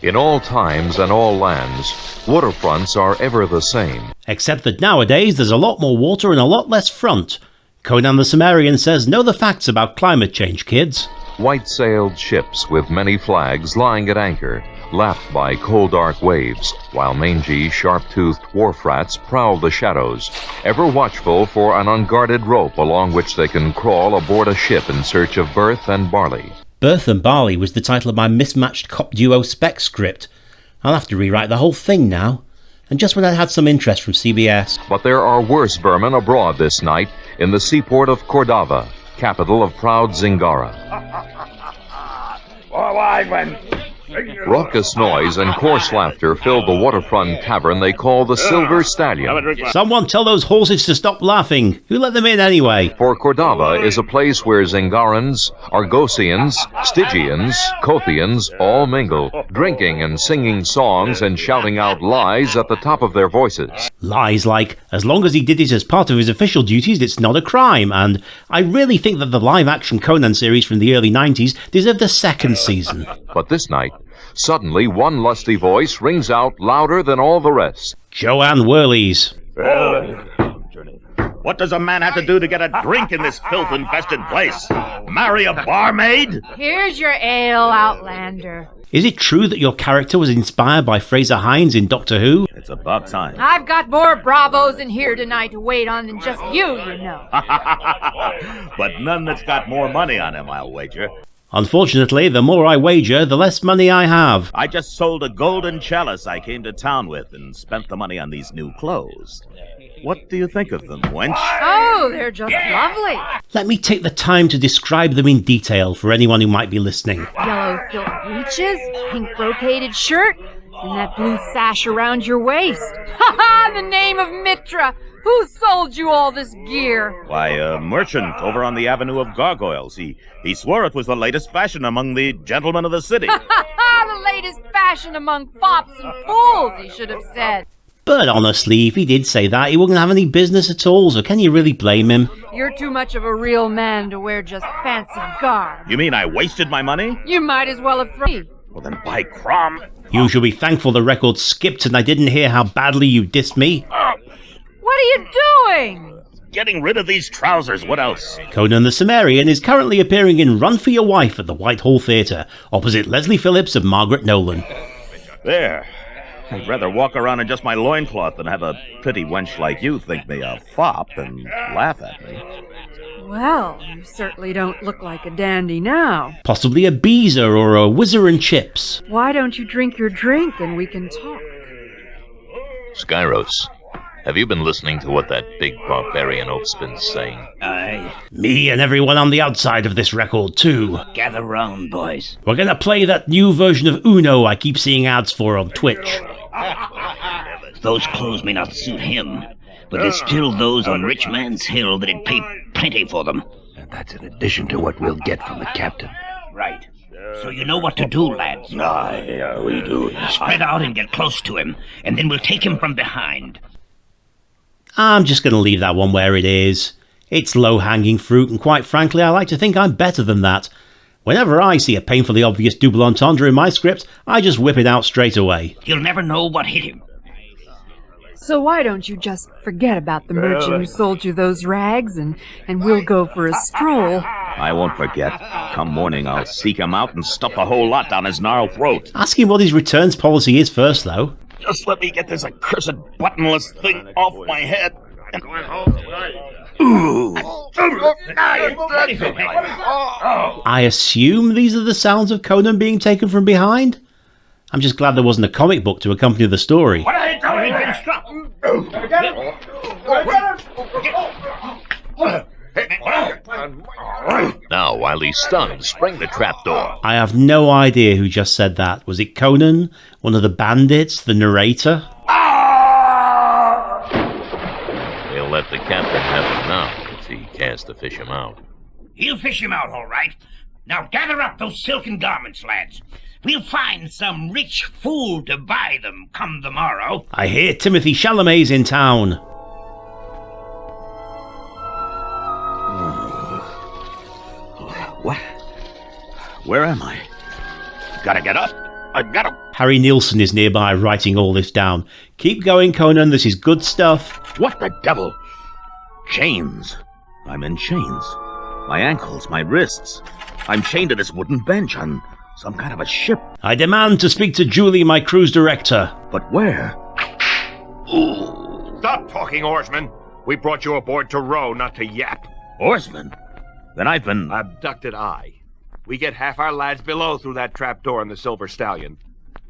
In all times and all lands, waterfronts are ever the same. Except that nowadays there's a lot more water and a lot less front. Conan the Cimmerian says, know the facts about climate change, kids. White-sailed ships with many flags lying at anchor, lapped by coal dark waves, while mangy, sharp-toothed wharf rats prowl the shadows, ever watchful for an unguarded rope along which they can crawl aboard a ship in search of Berth and Barley. Berth and Barley was the title of my mismatched cop duo spec script. I'll have to rewrite the whole thing now. And just when I had some interest from CBS. But there are worse vermin abroad this night in the seaport of Cordova, capital of proud Zingara. Raucous noise and coarse laughter filled the waterfront tavern they call the Silver Stallion. Someone tell those horses to stop laughing. Who let them in anyway? For Cordova is a place where Zingarans, Argosians, Stygians, Kothians all mingle, drinking and singing songs and shouting out lies at the top of their voices. Lies like, as long as he did it as part of his official duties, it's not a crime, and I really think that the live-action Conan series from the early 90s deserved a second season. But this night, suddenly one lusty voice rings out louder than all the rest. Joanne Worley's. What does a man have to do to get a drink in this filth-infested place? Marry a barmaid? Here's your ale, Outlander. Is it true that your character was inspired by Fraser Hines in Doctor Who? It's about time. I've got more bravos in here tonight to wait on than just you know. But none that's got more money on him, I'll wager. Unfortunately, the more I wager, the less money I have. I just sold a golden chalice I came to town with and spent the money on these new clothes. What do you think of them, wench? Oh, they're just lovely. Let me take the time to describe them in detail for anyone who might be listening. Yellow silk breeches, pink brocaded shirt, and that blue sash around your waist. Ha ha! The name of Mitra! Who sold you all this gear? Why, a merchant over on the Avenue of Gargoyles. He swore it was the latest fashion among the gentlemen of the city. Ha ha ha! The latest fashion among fops and fools, he should have said. But honestly, if he did say that, he wouldn't have any business at all, so can you really blame him? You're too much of a real man to wear just fancy garb. You mean I wasted my money? You might as well have thrown me. Well, then by crom. You should be thankful the record skipped and I didn't hear how badly you dissed me. What are you doing? Getting rid of these trousers, what else? Conan the Cimmerian is currently appearing in Run for Your Wife at the Whitehall Theatre, opposite Leslie Phillips and Margaret Nolan. There. I'd rather walk around in just my loincloth than have a pretty wench like you think me a fop and laugh at me. Well, you certainly don't look like a dandy now. Possibly a Beezer or a Whizzer and Chips. Why don't you drink your drink and we can talk? Skyros, have you been listening to what that big barbarian oaf's been saying? Aye. Me and everyone on the outside of this record, too. Gather round, boys. We're gonna play that new version of Uno I keep seeing ads for on Twitch. Those clothes may not suit him, but there's still those on Rich Man's Hill that'd pay plenty for them. And that's in addition to what we'll get from the captain. Right. So you know what to do, lads. Aye, we do. Spread out and get close to him, and then we'll take him from behind. I'm just gonna leave that one where it is. It's low-hanging fruit, and quite frankly, I like to think I'm better than that. Whenever I see a painfully obvious double entendre in my script, I just whip it out straight away. He'll never know what hit him. So why don't you just forget about the merchant who sold you those rags and we'll go for a stroll? I won't forget. Come morning, I'll seek him out and stuff a whole lot down his gnarled throat. Ask him what his returns policy is first, though. Just let me get this accursed buttonless thing off my head. I assume these are the sounds of Conan being taken from behind? I'm just glad there wasn't a comic book to accompany the story. What are you doing? Now, while he's stunned, spring the trapdoor. I have no idea who just said that. Was it Conan? One of the bandits? The narrator? He'll let the captain have him now, if he cares to fish him out. He'll fish him out, all right. Now gather up those silken garments, lads. We'll find some rich fool to buy them come the morrow. I hear Timothy Chalamet's in town. What? Where am I? Gotta get up. I gotta... Harry Nielsen is nearby writing all this down. Keep going, Conan, this is good stuff. What the devil? Chains. I'm in chains. My ankles, my wrists. I'm chained to this wooden bench on some kind of a ship. I demand to speak to Julie, my cruise director. But where? Stop talking, oarsman. We brought you aboard to row, not to yap. Oarsman? Then I've been... Abducted I. We get half our lads below through that trap door in the Silver Stallion.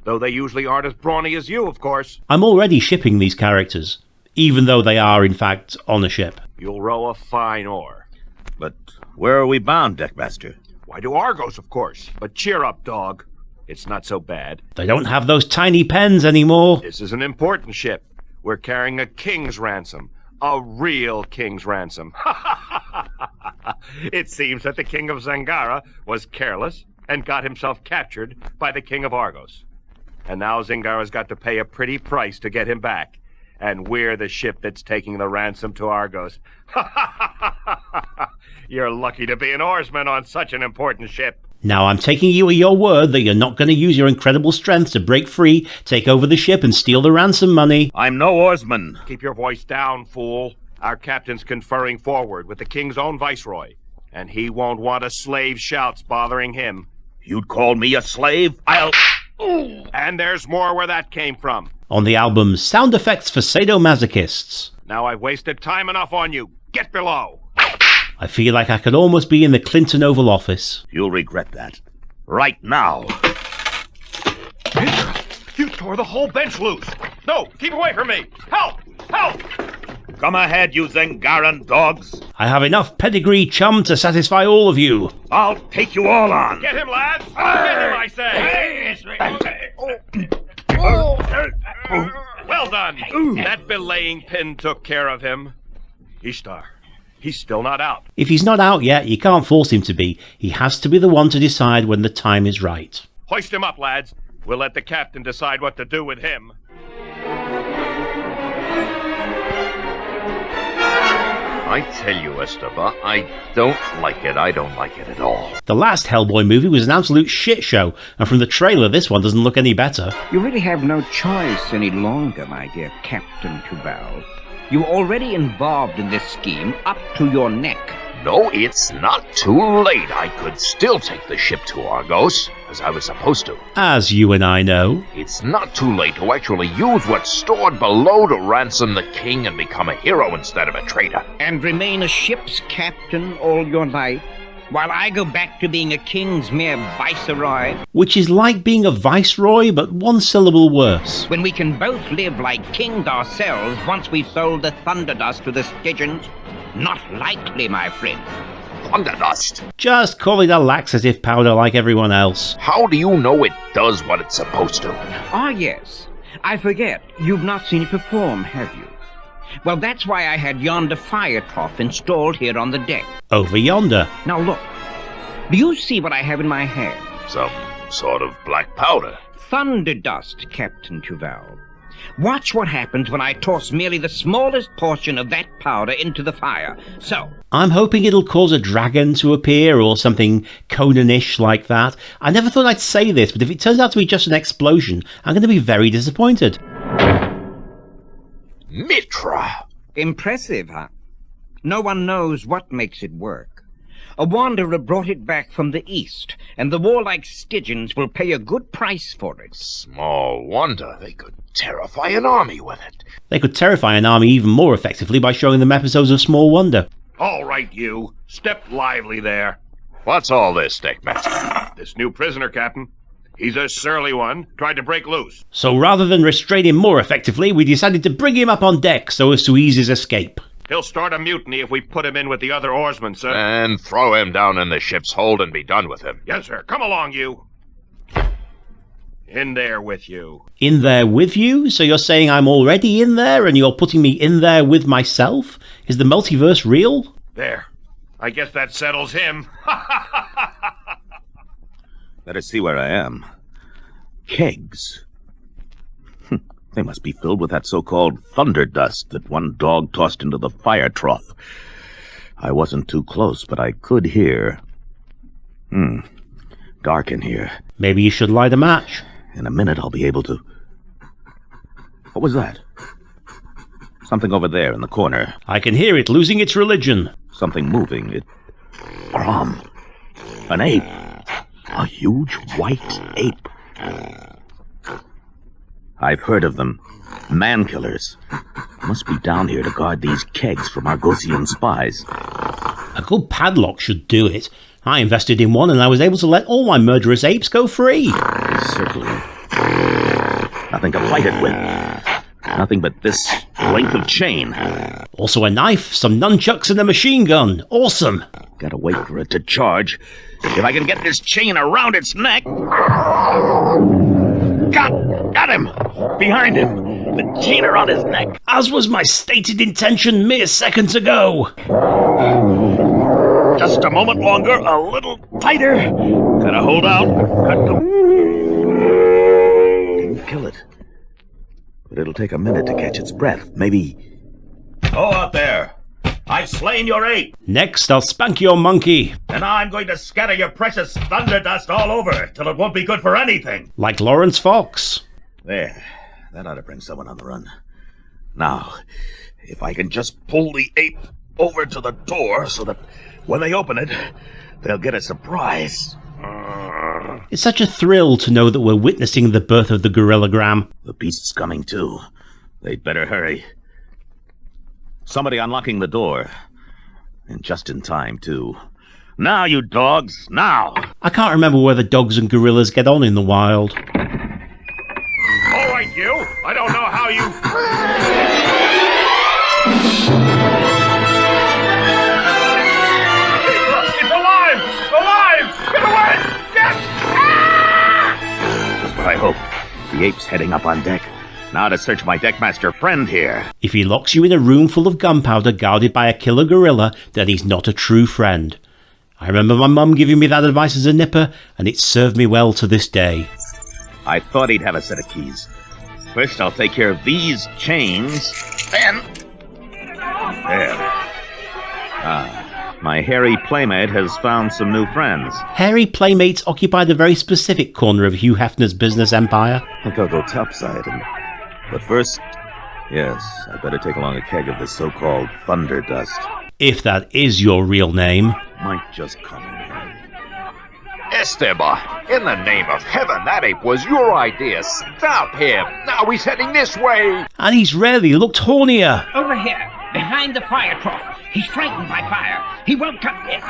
Though they usually aren't as brawny as you, of course. I'm already shipping these characters, even though they are, in fact, on a ship. You'll row a fine oar. But where are we bound, Deckmaster? Why, to Argos, of course. But cheer up, dog. It's not so bad. They don't have those tiny pens anymore. This is an important ship. We're carrying a king's ransom. A real king's ransom. It seems that the king of Zangara was careless and got himself captured by the king of Argos. And now Zangara's got to pay a pretty price to get him back. And we're the ship that's taking the ransom to Argos. You're lucky to be an oarsman on such an important ship. Now I'm taking you at your word that you're not going to use your incredible strength to break free, take over the ship, and steal the ransom money. I'm no oarsman. Keep your voice down, fool. Our captain's conferring forward with the king's own viceroy, and he won't want a slave's shouts bothering him. You'd call me a slave? I'll... And there's more where that came from. On the album Sound Effects for Sadomasochists. Now I've wasted time enough on you. Get below. I feel like I could almost be in the Clinton Oval Office. You'll regret that. Right now. You tore the whole bench loose. No, keep away from me. Help! Help! Come ahead, you Zangaran dogs. I have enough pedigree chum to satisfy all of you. I'll take you all on. Get him, lads! Get him, I say! Well done. That belaying pin took care of him. Ishtar, he's still not out. If he's not out yet, you can't force him to be. He has to be the one to decide when the time is right. Hoist him up, lads. We'll let the captain decide what to do with him. I tell you, Esteban, I don't like it. I don't like it at all. The last Hellboy movie was an absolute shit show, and from the trailer, this one doesn't look any better. You really have no choice any longer, my dear Captain Tubal. You're already involved in this scheme up to your neck. No, it's not too late. I could still take the ship to Argos, as I was supposed to. As you and I know. It's not too late to actually use what's stored below to ransom the king and become a hero instead of a traitor. And remain a ship's captain all your life, while I go back to being a king's mere viceroy. Which is like being a viceroy, but one syllable worse. When we can both live like kings ourselves once we've sold the Thunderdust to the Stygians. Not likely, my friend. Thunderdust? Just call it a laxative powder like everyone else. How do you know it does what it's supposed to? Ah, yes. I forget. You've not seen it perform, have you? Well, that's why I had yonder fire trough installed here on the deck. Over yonder. Now look. Do you see what I have in my hand? Some sort of black powder. Thunderdust, Captain Tuval. Watch what happens when I toss merely the smallest portion of that powder into the fire. So, I'm hoping it'll cause a dragon to appear or something Conan-ish like that. I never thought I'd say this, but if it turns out to be just an explosion, I'm going to be very disappointed. Mitra! Impressive, huh? No one knows what makes it work. A wanderer brought it back from the east, and the warlike Stygians will pay a good price for it. Small wonder they could terrify an army with it. They could terrify an army even more effectively by showing them episodes of Small Wonder. All right, you. Step lively there. What's all this, Deckmaster? This new prisoner, Captain. He's a surly one. Tried to break loose. So rather than restrain him more effectively, we decided to bring him up on deck so as to ease his escape. He'll start a mutiny if we put him in with the other oarsmen, sir. And throw him down in the ship's hold and be done with him. Yes, sir. Come along, you. In there with you. In there with you? So you're saying I'm already in there and you're putting me in there with myself? Is the multiverse real? There. I guess that settles him. Better see where I am. Kegs. They must be filled with that so-called thunder dust that one dog tossed into the fire trough. I wasn't too close, but I could hear. Dark in here. Maybe you should light a match. In a minute, I'll be able to... What was that? Something over there in the corner. I can hear it losing its religion. Something moving. Grom. An ape. A huge white ape. I've heard of them. Man-killers. Must be down here to guard these kegs from Argosian spies. A good padlock should do it. I invested in one and I was able to let all my murderous apes go free. Circling. Nothing to fight it with. Nothing but this length of chain. Also a knife, some nunchucks and a machine gun. Awesome. Gotta wait for it to charge. If I can get this chain around its neck... Got him! Behind him! The chain around his neck. As was my stated intention mere seconds ago. Just a moment longer, a little tighter. Gotta hold out. Didn't kill it. But it'll take a minute to catch its breath. Maybe... Go out there! I've slain your ape! Next, I'll spank your monkey. And I'm going to scatter your precious thunder dust all over till it won't be good for anything. Like Lawrence Fox. There. That ought to bring someone on the run. Now, if I can just pull the ape over to the door so that when they open it, they'll get a surprise. It's such a thrill to know that we're witnessing the birth of the gorillagram. The beast's coming too. They'd better hurry. Somebody unlocking the door. And just in time, too. Now, you dogs, now! I can't remember whether dogs and gorillas get on in the wild. All right, you! I don't know how you... It's alive! Alive! Get away! Get! That's what I hope. The ape's heading up on deck. Now to search my deckmaster friend here. If he locks you in a room full of gunpowder guarded by a killer gorilla, then he's not a true friend. I remember my mum giving me that advice as a nipper, and it served me well to this day. I thought he'd have a set of keys. First, I'll take care of these chains, then... There. My hairy playmate has found some new friends. Hairy playmates occupied a very specific corner of Hugh Hefner's business empire. I think I'll go topside But first, yes, I better take along a keg of this so-called thunder dust. If that is your real name. Might just come in handy. Esteban, in the name of heaven, that ape was your idea. Stop him. Now he's heading this way. And he's rarely looked hornier. Over here, behind the fire trough. He's frightened by fire. He won't come in.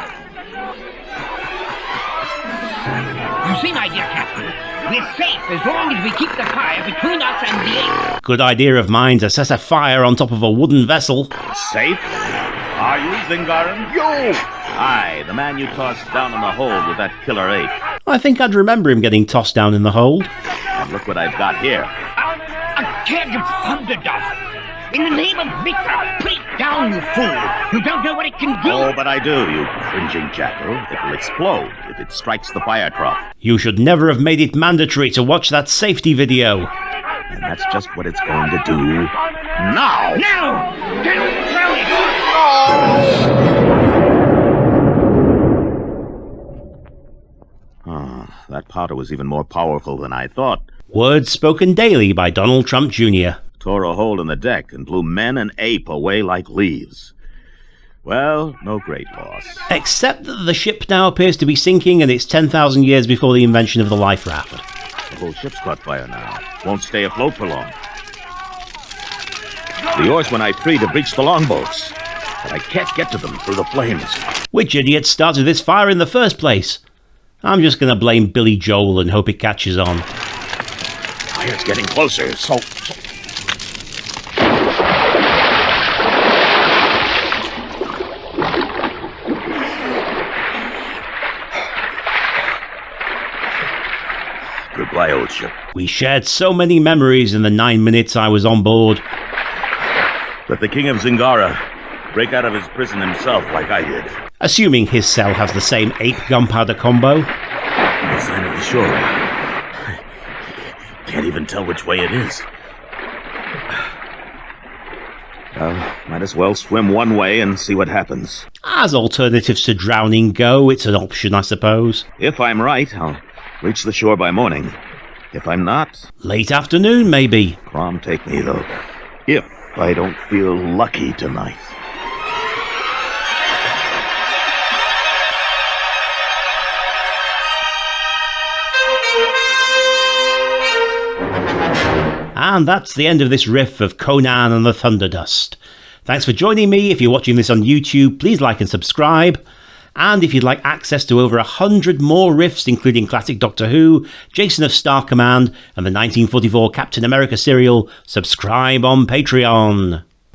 You see, my dear Captain, we're safe as long as we keep the fire between us and the ape. Good idea of mine to set a fire on top of a wooden vessel. Safe? Are you, Zingaran? You! Aye, the man you tossed down in the hold with that killer ape. I think I'd remember him getting tossed down in the hold. And look what I've got here. A keg of thunder dust. In the name of Mitra, put it down, you fool. You don't know what it can do. Oh, but I do, you cringing jackal. It will explode if it strikes the fire trough. You should never have made it mandatory to watch that safety video. And that's just what it's going to do now. Now! Don't throw it! That powder was even more powerful than I thought. Words spoken daily by Donald Trump Jr. Tore a hole in the deck and blew men and ape away like leaves. Well, no great loss. Except that the ship now appears to be sinking and it's 10,000 years before the invention of the life raft. The whole ship's caught fire now. Won't stay afloat for long. The oarsmen I freed have reached the longboats, but I can't get to them through the flames. Which idiot started this fire in the first place? I'm just going to blame Billy Joel and hope it catches on. Fire's getting closer, so... Goodbye, old ship. We shared so many memories in the 9 minutes I was on board. Let the King of Zingara break out of his prison himself like I did. Assuming his cell has the same 8 gunpowder combo. No sign of the shore. Can't even tell which way it is. Might as well swim one way and see what happens. As alternatives to drowning go, it's an option, I suppose. If I'm right, I'll reach the shore by morning. If I'm not, Late afternoon, maybe. Crom take me, though. If I don't feel lucky tonight. And that's the end of this riff of Conan and the Thunderdust. Thanks for joining me. If you're watching this on YouTube, please like and subscribe. And if you'd like access to over 100 more riffs, including classic Doctor Who, Jason of Star Command, and the 1944 Captain America serial, subscribe on Patreon.